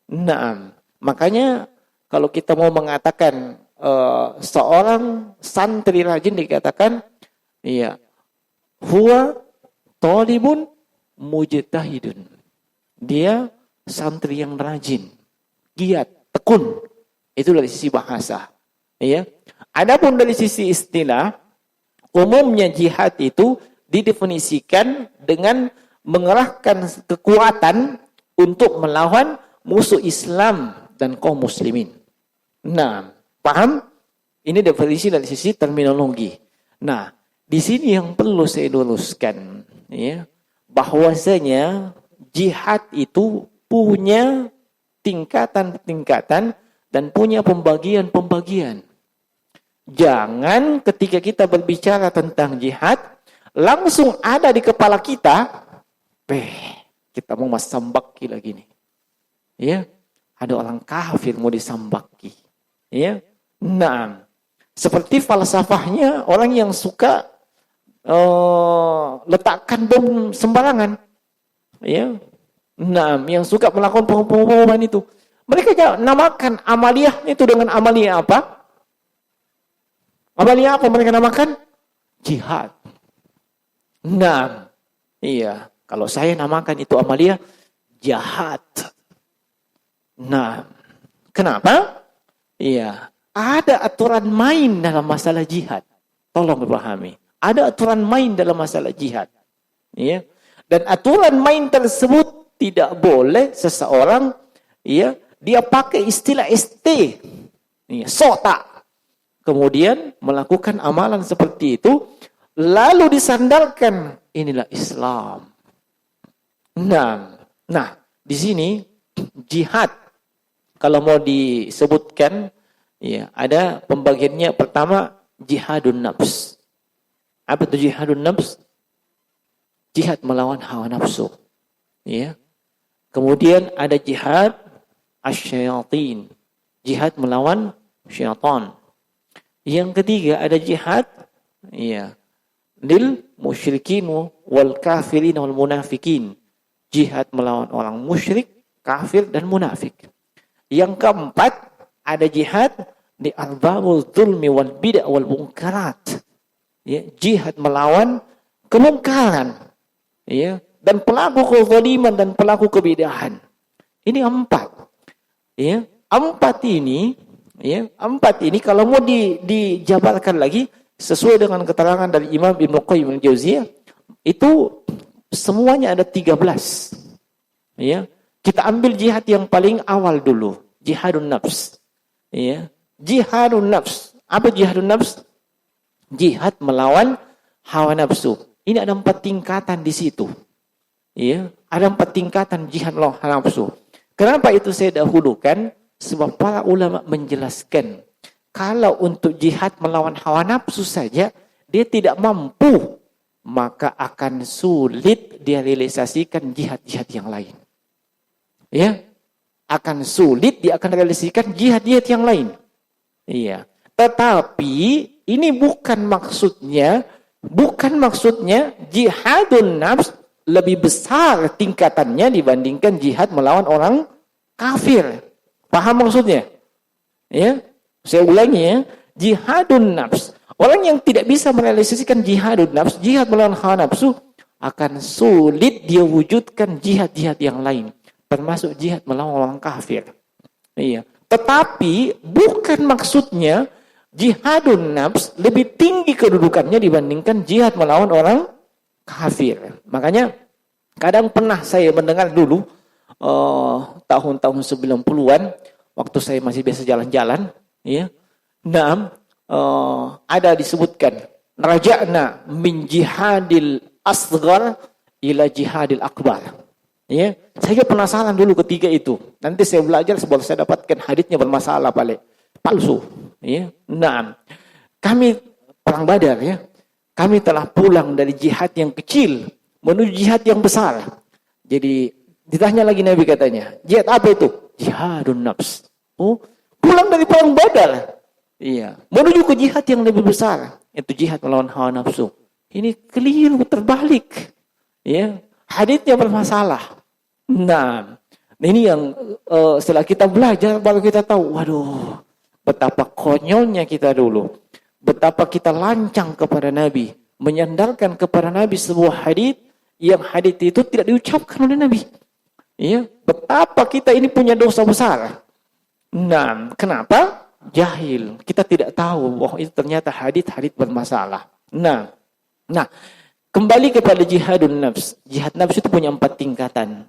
Naam. Makanya kalau kita mau mengatakan seorang santri rajin dikatakan huwa talibun mujtahidun. Dia santri yang rajin, giat, tekun. Itu dari sisi bahasa. Adapun dari sisi istilah, umumnya jihad itu didefinisikan dengan mengerahkan kekuatan untuk melawan musuh Islam dan kaum muslimin. Nah, paham? Ini definisi dari sisi terminologi. Nah, di sini yang perlu saya luruskan, bahwasanya jihad itu punya tingkatan-tingkatan dan punya pembagian-pembagian. Jangan ketika kita berbicara tentang jihad, langsung ada di kepala kita, kita mau masambaki lagi nih. Ada orang kafir mau disambaki. Nah, seperti falsafahnya orang yang suka letakkan bom sembarangan. Nah, yang suka melakukan pengumuman itu. Mereka namakan amaliyah itu dengan amaliyah apa? Amaliyah apa mereka namakan? Jihad. Nah, kalau saya namakan itu amaliyah jahat. Nah, kenapa? Ada aturan main dalam masalah jihad. Tolong dipahami. Ada aturan main dalam masalah jihad. Dan aturan main tersebut tidak boleh seseorang dia pakai istilah sota, kemudian melakukan amalan seperti itu lalu disandarkan inilah Islam. Nah, di sini jihad kalau mau disebutkan ada pembagiannya. Pertama, jihadun nafs. Apa itu jihadun nafs? Jihad melawan hawa nafsu. Kemudian ada jihad asy-syayatin, jihad melawan syaitan. Yang ketiga ada jihad lil musyrikin wal kafirin wal munafikin, jihad melawan orang musyrik, kafir dan munafik. Yang keempat ada jihad di arbabul zulmi wal bid'ah wal munkarat, jihad melawan kemungkaran, dan pelaku kezaliman dan pelaku kebidahan. Ini 4. Empat ini kalau mau dijabarkan lagi sesuai dengan keterangan dari Imam Ibnu Qayyim al-Jauziyah, itu semuanya ada 13. Kita ambil jihad yang paling awal dulu, jihadun nafs. Jihadun nafs. Apa jihadun nafs? Jihad melawan hawa nafsu. Ini ada 4 tingkatan di situ. Ada 4 tingkatan jihad melawan hawa nafsu. Kenapa itu saya dahulukan? Sebab para ulama menjelaskan, kalau untuk jihad melawan hawa nafsu saja dia tidak mampu, maka akan sulit dia realisasikan jihad-jihad yang lain. Akan sulit dia akan realisasikan jihad-jihad yang lain. Tetapi ini bukan maksudnya jihadun nafs lebih besar tingkatannya dibandingkan jihad melawan orang kafir. Paham maksudnya? Saya ulangi Jihadun nafs. Orang yang tidak bisa merealisasikan jihadun nafs, jihad melawan hawa nafsu, akan sulit dia wujudkan jihad-jihad yang lain. Termasuk jihad melawan orang kafir. Iya. Tetapi bukan maksudnya jihadun nafs lebih tinggi kedudukannya dibandingkan jihad melawan orang kafir. Makanya kadang pernah saya mendengar dulu tahun-tahun 90-an waktu saya masih biasa jalan-jalan, ya. Ada disebutkan raja'na min jihadil asghar ila jihadil akbar. Ya, saya penasaran dulu ketiga itu. Nanti saya belajar sebab saya dapatkan haditsnya bermasalah palsu. Ya, kami perang Badar ya. Kami telah pulang dari jihad yang kecil menuju jihad yang besar. Jadi ditanya lagi Nabi katanya, jihad apa itu? Jihadun nafs. Oh, pulang dari perang Badar. Iya, menuju ke jihad yang lebih besar, itu jihad melawan hawa nafsu. Ini keliru, terbalik. Ya, haditsnya bermasalah. Nah, ini yang setelah kita belajar baru kita tahu, waduh, betapa konyolnya kita dulu. Betapa kita lancang kepada Nabi, menyandarkan kepada Nabi sebuah hadits yang hadits itu tidak diucapkan oleh Nabi. Ya, betapa kita ini punya dosa besar. Nah, kenapa? Jahil. Kita tidak tahu bahwa itu ternyata hadits bermasalah. Nah, kembali kepada jihadun nafs. Jihad nafs itu punya 4 tingkatan.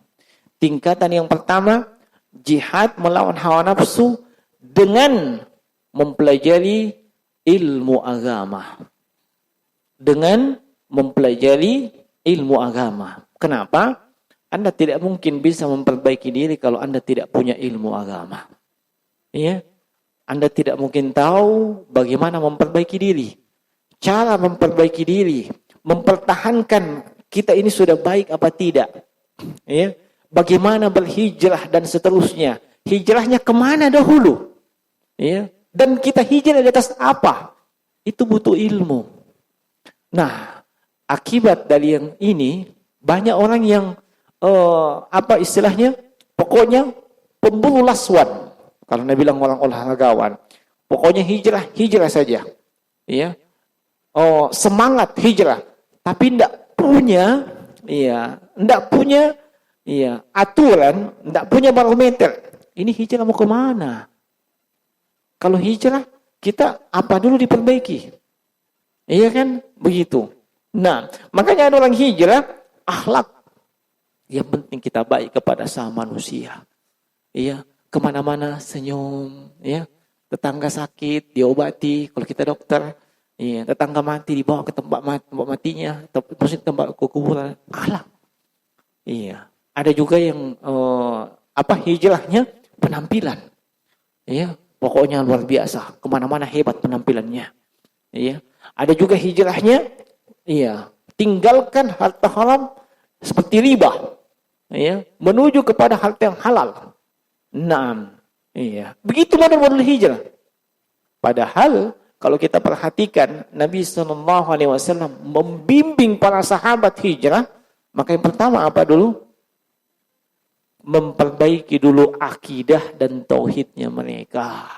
Tingkatan yang pertama, jihad melawan hawa nafsu dengan mempelajari ilmu agama. Dengan mempelajari ilmu agama. Kenapa? Anda tidak mungkin bisa memperbaiki diri kalau Anda tidak punya ilmu agama. Ya, Anda tidak mungkin tahu bagaimana memperbaiki diri. Cara memperbaiki diri, mempertahankan kita ini sudah baik apa tidak. Ya, bagaimana berhijrah dan seterusnya. Hijrahnya kemana dahulu? Ya, dan kita hijrah di atas apa? Itu butuh ilmu. Nah, akibat dari yang ini banyak orang yang apa istilahnya? Pokoknya pemburu laswan. Kalau Nabi bilang orang olahragawan, pokoknya hijrah saja. Ya. Semangat hijrah, tapi enggak punya aturan, enggak punya barometer. Ini hijrah mau kemana? Kalau hijrah, kita apa dulu diperbaiki? Iya kan? Begitu. Nah, makanya ada orang hijrah, akhlak. Yang penting kita baik kepada sama manusia. Iya. Kemana-mana senyum, ya. Tetangga sakit diobati, kalau kita dokter, ya. Tetangga mati dibawa ke tempat matinya, tempat kuburan, akhlak. Iya. Ada juga yang hijrahnya penampilan, ya. Pokoknya luar biasa, kemana-mana hebat penampilannya, ya. Ada juga hijrahnya, iya, tinggalkan harta haram seperti riba, ya, menuju kepada harta yang halal. Iya. Begitu model hijrah. Padahal kalau kita perhatikan Nabi SAW membimbing para sahabat hijrah, maka yang pertama apa dulu? Memperbaiki dulu akidah dan tauhidnya mereka.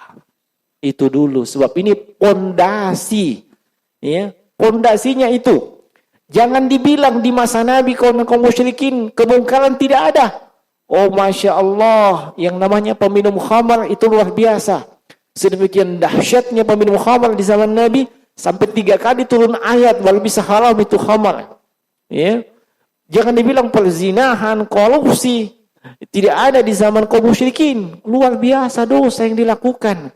Itu dulu, sebab ini pondasi. Ya, pondasinya itu. Jangan dibilang di masa Nabi kaum musyrikin kemungkaran tidak ada. Oh Masya Allah, yang namanya peminum khamar itu luar biasa. Sedemikian dahsyatnya peminum khamar di zaman Nabi, sampai 3 kali turun ayat, walau bisa haram itu khamar. Ya. Jangan dibilang perzinahan, korupsi, tidak ada di zaman kaum musyrikin. Luar biasa dosa yang dilakukan.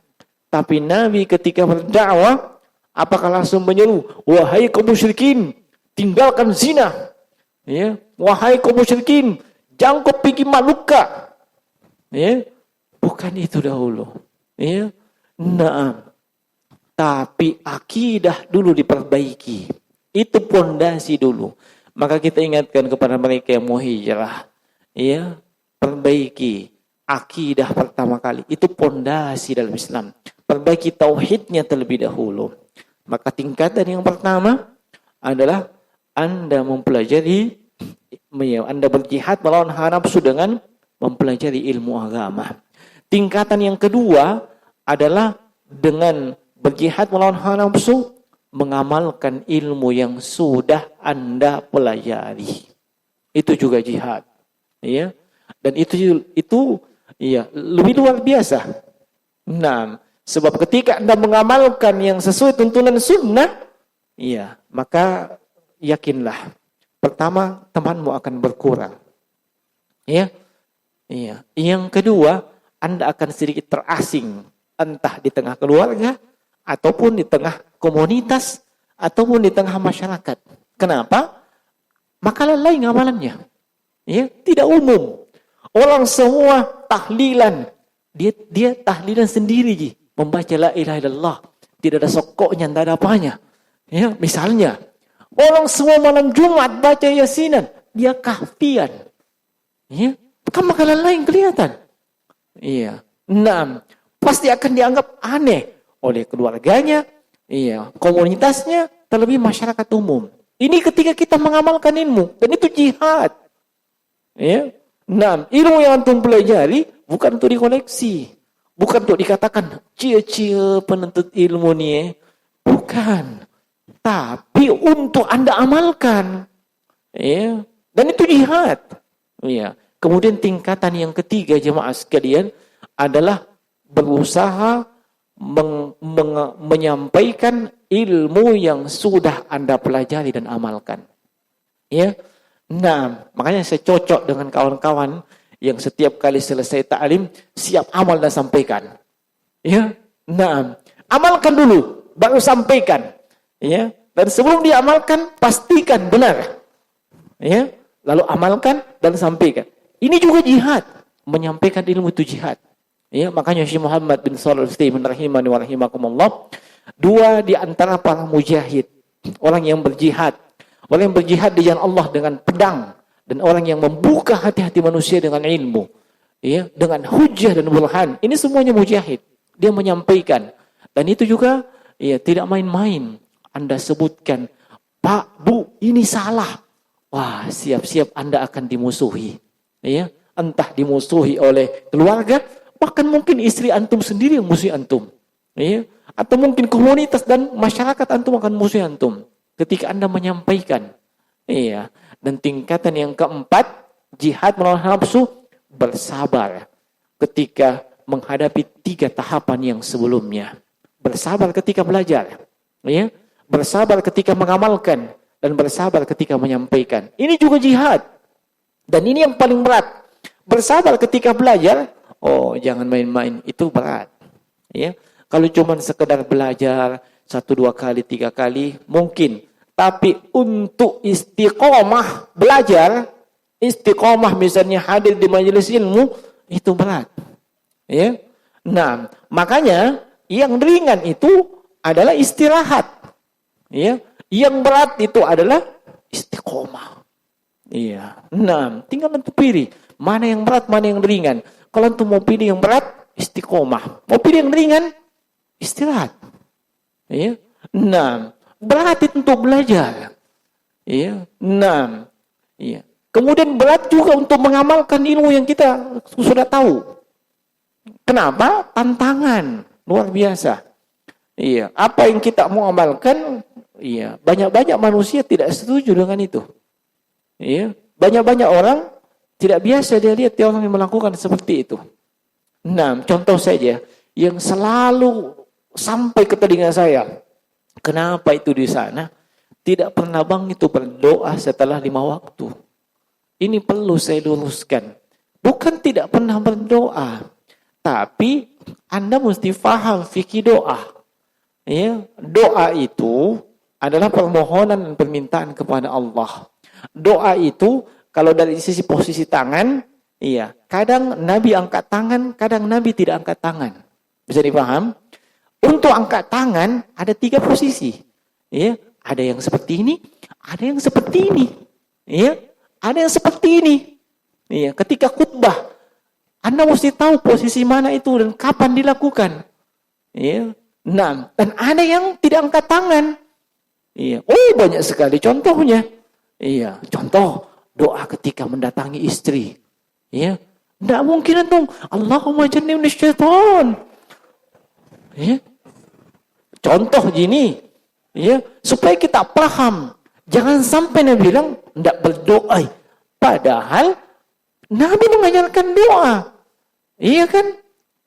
Tapi Nabi ketika berdakwah, apakah langsung menyeru, wahai kaum musyrikin, tinggalkan zina. Ya. Wahai kaum musyrikin, jangan kau pergi maluka. Ya. Bukan itu dahulu. Ya. Tapi akidah dulu diperbaiki. Itu pondasi dulu. Maka kita ingatkan kepada mereka yang mau hijrah. Ya. Perbaiki akidah pertama kali. Itu pondasi dalam Islam. Perbaiki tauhidnya terlebih dahulu. Maka tingkatan yang pertama adalah Anda mempelajari, Anda berjihad melawan hawa nafsu dengan mempelajari ilmu agama. Tingkatan yang kedua adalah dengan Berjihad melawan hawa nafsu, mengamalkan ilmu yang sudah Anda pelajari. Itu juga jihad. Ya. Dan itu ya, lebih luar biasa. Nah, sebab ketika Anda mengamalkan yang sesuai tuntunan sunnah, ya, maka yakinlah, pertama, temanmu akan berkurang. Ya. Ya. Yang kedua, Anda akan sedikit terasing, entah di tengah keluarga, ataupun di tengah komunitas, ataupun di tengah masyarakat. Kenapa? Maka lain amalannya. Ya, tidak umum. Orang semua tahlilan. Dia tahlilan sendiri, membaca la ilaha illallah. Tidak ada sokoknya, tidak ada apanya. Ya, misalnya, orang semua malam Jumat baca yasinan, dia kahfian. Ya, kan makanan lain kelihatan. Iya. Nah, pasti akan dianggap aneh oleh keluarganya, iya, komunitasnya, terlebih masyarakat umum. Ini ketika kita mengamalkan ilmu, dan itu jihad. Ya. Nah, ilmu yang antum pelajari bukan untuk dikoleksi, bukan untuk dikatakan cia-cia penuntut ilmu nih, bukan. Tapi untuk Anda amalkan. Ya. Dan itu jihad. Ya. Kemudian tingkatan yang ketiga jemaah sekalian adalah berusaha menyampaikan ilmu yang sudah Anda pelajari dan amalkan. Ya. Nah, makanya saya cocok dengan kawan-kawan yang setiap kali selesai ta'lim siap amal dan sampaikan. Ya. Nah, amalkan dulu baru sampaikan. Ya. Dan sebelum diamalkan pastikan benar. Ya. Lalu amalkan dan sampaikan. Ini juga jihad. Menyampaikan ilmu itu jihad. Ya, makanya Syekh Muhammad bin Shalih Al-Utsaimin rahimani wa rahimakumullah, dua di antara para mujahid, orang yang berjihad, orang yang berjihad di jalan Allah dengan pedang, dan orang yang membuka hati-hati manusia dengan ilmu, ya, dengan hujjah dan burhan. Ini semuanya mujahid. Dia menyampaikan, dan itu juga ya tidak main-main. Anda sebutkan, Pak, Bu, ini salah. Wah, siap-siap Anda akan dimusuhi. Ya, entah dimusuhi oleh keluarga, bahkan mungkin istri antum sendiri yang musuh antum. Ya, atau mungkin komunitas dan masyarakat antum akan musuh antum ketika Anda menyampaikan. Iya. Dan tingkatan yang keempat, jihad melawan nafsu, bersabar ketika menghadapi 3 tahapan yang sebelumnya. Bersabar ketika belajar, ya. Bersabar ketika mengamalkan, dan bersabar ketika menyampaikan. Ini juga jihad. Dan ini yang paling berat. Bersabar ketika belajar, oh jangan main-main, itu berat. Ya. Kalau cuma sekedar belajar 1, 2 kali, 3 kali, mungkin. Tapi untuk istiqomah belajar, istiqomah misalnya hadir di majelis ilmu, itu berat. Ya. Nah, makanya yang ringan itu adalah istirahat. Ya. Yang berat itu adalah istiqomah. Iya. Nah, tinggal antum pilih mana yang berat, mana yang ringan. Kalau antum mau pilih yang berat, istiqomah. Mau pilih yang ringan, istirahat. Iya. Nah, berat itu untuk belajar. Iya. Nah, iya. Kemudian berat juga untuk mengamalkan ilmu yang kita sudah tahu. Kenapa? Tantangan luar biasa. Iya. Apa yang kita mau amalkan, iya. Banyak-banyak manusia tidak setuju dengan itu. Ya, banyak-banyak orang tidak biasa dia lihat orang yang melakukan seperti itu. Nah, contoh saja yang selalu sampai ke telinga saya. Kenapa itu di sana tidak pernah bang itu berdoa setelah 5 waktu? Ini perlu saya luruskan. Bukan tidak pernah berdoa, tapi Anda mesti faham fikih doa. Ya, doa itu adalah permohonan dan permintaan kepada Allah. Doa itu kalau dari sisi posisi tangan, iya, kadang Nabi angkat tangan, kadang Nabi tidak angkat tangan. Bisa dipaham? Untuk angkat tangan ada 3 posisi. Ya, ada yang seperti ini, ada yang seperti ini. Ya, ada yang seperti ini. Iya, ketika khutbah Anda mesti tahu posisi mana itu dan kapan dilakukan. Iya. Nah, dan ada yang tidak angkat tangan. Iya. Oh, banyak sekali contohnya. Iya, contoh doa ketika mendatangi istri. Iya. Tidak mungkin antum Allahumma jannibni syaitan. Iya. Contoh gini, ya, supaya kita paham. Jangan sampai Nabi bilang tidak berdoa. Padahal Nabi mengajarkan doa. Iya kan?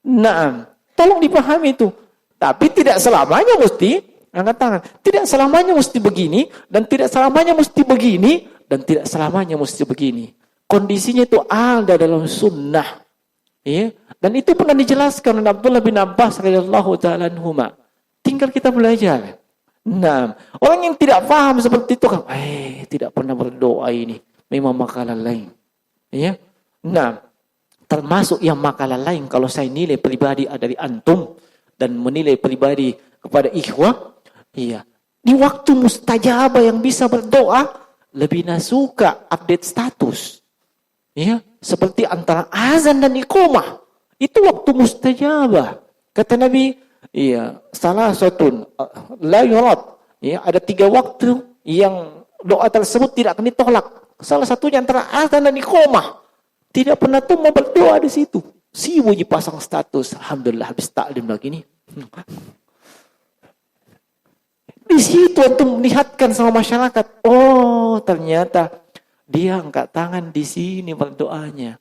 Nah, tolong dipahami itu. Tapi tidak selamanya mesti angkat tangan. Tidak selamanya mesti begini dan tidak selamanya mesti begini dan tidak selamanya mesti begini. Kondisinya itu ada dalam sunnah. Ya, dan itu pernah dijelaskan oleh Abdullah bin Abbas radhiyallahu taala anhuma. Tinggal kita belajar. Nah, orang yang tidak paham seperti itu kan, tidak pernah berdoa ini. Memang makalah lain. Ya. Nah, termasuk yang makalah lain kalau saya nilai pribadi dari antum dan menilai pribadi kepada ikhwah, iya. Di waktu mustajabah yang bisa berdoa, lebih nasuka update status. Ya, seperti antara azan dan iqamah. Itu waktu mustajabah. Kata Nabi, iya, salah satu la yurad. Ya, ada 3 waktu yang doa tersebut tidak akan ditolak. Salah satunya antara azan dan iqamah. Tidak pernah tuh mau berdoa di situ. Sibuk dipasang status. Alhamdulillah habis taklim lagi nih. Di situ untuk melihatkan sama masyarakat. Oh, ternyata dia angkat tangan di sini berdoanya.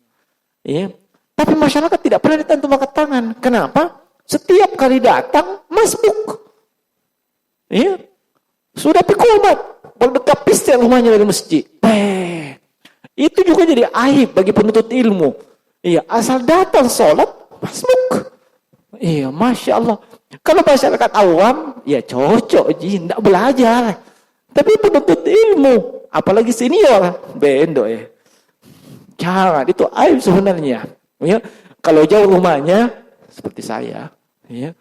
Ya. Tapi masyarakat tidak pernah ditanya untuk angkat tangan. Kenapa? Setiap kali datang, masbuk. Ya. Sudah pikumat. Berdekat pistol rumahnya dari masjid. Itu juga jadi aib bagi penuntut ilmu. Iya, asal datang sholat, masbuk. Iya, Masya Allah. Kalau masyarakat awam, ya cocok, tidak belajar. Tapi penuntut ilmu, apalagi senior, bendo ya. Jangan, itu aib sebenarnya. Ya, kalau jauh rumahnya, seperti saya, ya,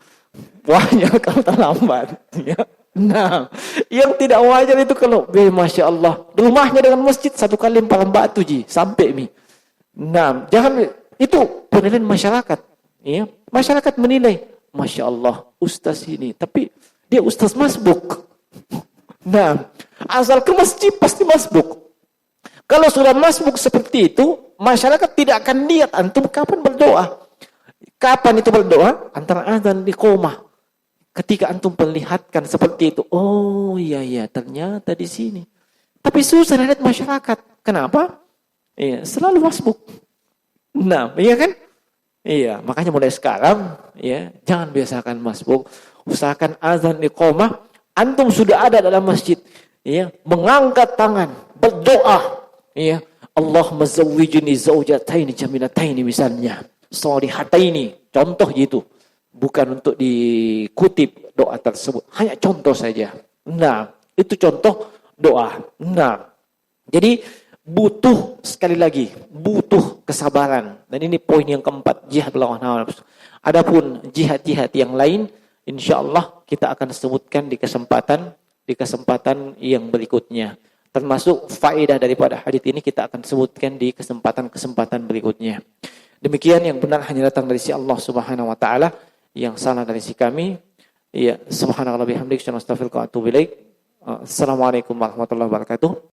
wahnya kalau terlambat. Ya. Nah, yang tidak wajar itu kalau, Masya Allah, rumahnya dengan masjid 1 kali lempar batu sampai mi. Nah, jangan, itu penilaian masyarakat. Ya. Masyarakat menilai, Masya Allah, ustaz ini, tapi dia ustaz masbuk. Nah, asal ke masjid pasti masbuk. Kalau sudah masbuk seperti itu, masyarakat tidak akan lihat antum kapan berdoa. Kapan itu berdoa? Antara azan di iqamah. Ketika antum perlihatkan seperti itu, oh iya ternyata di sini. Tapi susah lihat masyarakat. Kenapa? Iya, selalu masbuk. Nah, iya kan? Iya, makanya mulai sekarang, ya, jangan biasakan masbuk. Usahakan azan iqamah. Antum sudah ada dalam masjid, ya, mengangkat tangan, berdoa, ya, Allahumma zawwijni zawjataini jamilataini misalnya, sholihataini, contoh gitu. Bukan untuk dikutip doa tersebut, hanya contoh saja. Nah, itu contoh doa. Nah, jadi butuh sekali lagi, butuh kesabaran. Dan ini poin yang keempat, jihad melawan hawa nafsu. Adapun jihad-jihad yang lain, insyaallah kita akan sebutkan di kesempatan yang berikutnya. Termasuk faedah daripada hadits ini kita akan sebutkan di kesempatan berikutnya. Demikian, yang benar hanya datang dari si Allah Subhanahu wa taala, yang salah dari si kami. Ya, subhanallah bihamdika, astaghfiruka wa atubu ilaik. Assalamualaikum warahmatullahi wabarakatuh.